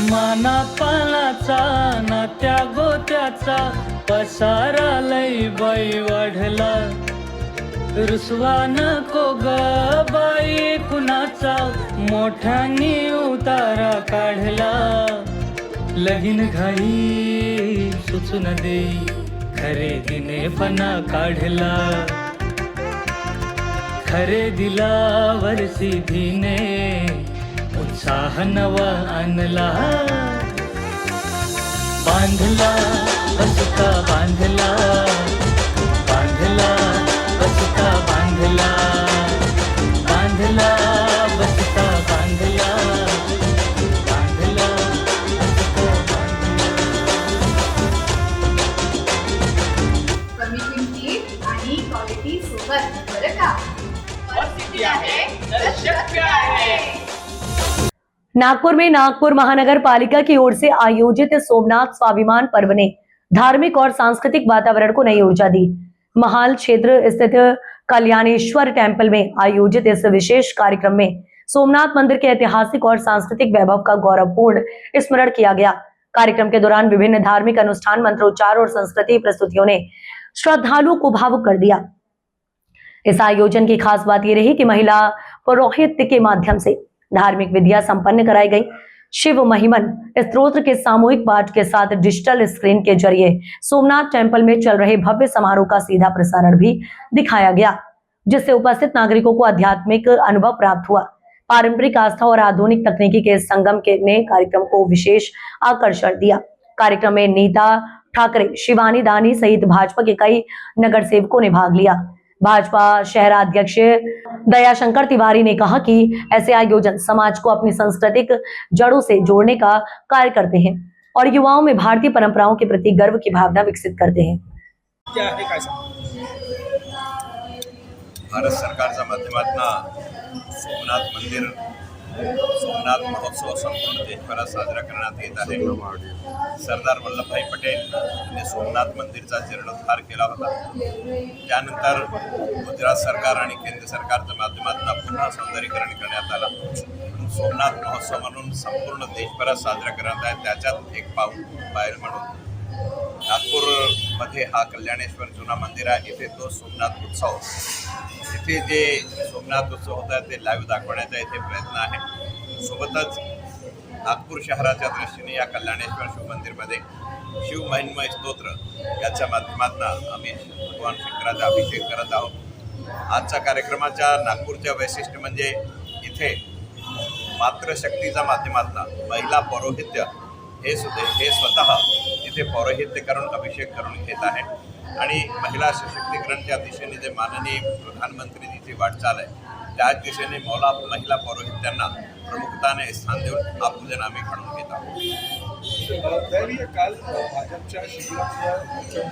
माना पानाचा ना त्या गोत्याचा पसारा लई बाई वाढला, रुसवा नको ग बाई कुणाचा, मोठ्यानी उतारा काढला. लगीन घाई सुचून देई, खरेदीने पणा काढला, खरेदीला वर्षीधीने उत्साह नवा आणला. बांधला बसका बांधला, बांधला बसका बांधला, बांधला बसका बांधला, बांधला बसका बांधला. कमी किमतीत आणि क्वालिटी सोबत बरं का. सिटी आहे तर शक्य आहे. नागपुर में नागपुर महानगर पालिका की ओर से आयोजित सोमनाथ स्वाभिमान पर्व ने धार्मिक और सांस्कृतिक वातावरण को नई ऊर्जा दी। महाल क्षेत्र स्थित कल्याणेश्वर टेम्पल में आयोजित इस विशेष कार्यक्रम में सोमनाथ मंदिर के ऐतिहासिक और सांस्कृतिक वैभव का गौरवपूर्ण स्मरण किया गया। कार्यक्रम के दौरान विभिन्न धार्मिक अनुष्ठान, मंत्रोच्चार और संस्कृति प्रस्तुतियों ने श्रद्धालुओं को भावुक कर दिया। इस आयोजन की खास बात यह रही कि महिला पौरोहित्य के माध्यम से धार्मिक विधियां संपन्न कराई गई। शिव महिमन स्तोत्र के सामूहिक पाठ के साथ डिजिटल स्क्रीन के जरिए सोमनाथ टेम्पल में चल रहे भव्य समारोह का सीधा प्रसारण भी दिखाया गया, जिससे उपस्थित नागरिकों को आध्यात्मिक अनुभव प्राप्त हुआ। पारंपरिक आस्था और आधुनिक तकनीकी के संगम के ने कार्यक्रम को विशेष आकर्षण दिया। कार्यक्रम में नीता ठाकरे, शिवानी दानी सहित भाजपा के कई नगर सेवकों ने भाग लिया। भाजपा शहराध्यक्ष दयाशंकर तिवारी ने कहा कि ऐसे आयोजन समाज को अपनी सांस्कृतिक जड़ों से जोड़ने का कार्य करते हैं और युवाओं में भारतीय परंपराओं के प्रति गर्व की भावना विकसित करते हैं। क्या आहे काय सांग? भारत सरकारच्या माध्यमातून सोमनाथ मंदिर सोमनाथ महोत्सव संपूर्ण देशभरात साजरा करण्यात येत आहे। सरदार वल्लभभाई पटेल यांनी सोमनाथ मंदिरचा जीर्णोद्धार केला होता। त्यानंतर गुजरात सरकार आणि केंद्र सरकारच्या माध्यमातून पुन्हा सौंदर्यीकरण करण्यात आलं। सोमनाथ महोत्सव म्हणून संपूर्ण देशभरात साजरा करण्यात आहे। त्याच्यात एक पायल म्हणून नागपूरमध्ये हा कल्याणेश्वर जुना मंदिर आहे। इथे तो सोमनाथ उत्सव, इथे जे सोमनाथ उत्सव होता ते लाईव्ह दाखवण्याचा इथे प्रयत्न आहे। सोबतच नागपूर शहराच्या दृष्टीने या कल्याणेश्वर शिव मंदिरमध्ये शिव महिमय स्तोत्र याच्या माध्यमातून आम्ही भगवान शंकराचा अभिषेक करत आहोत। आजच्या कार्यक्रमाच्या नागपूरच्या वैशिष्ट्य म्हणजे इथे मातृशक्तीच्या माध्यमातून महिला पौरोहित्य हे स्वतः इथे पौरोहित्य करून अभिषेक करून घेत आहे आणि महिला सशक्तीकरणच्या दिशेने जे माननीय प्रधानमंत्रींची जी वाटचाल आहे त्याच दिशेने महिला पौरोहित्यांना प्रमुखताने स्थान देऊन आपूजन आम्ही घडवून घेत आहोत। काल भाजपच्या शिबिरात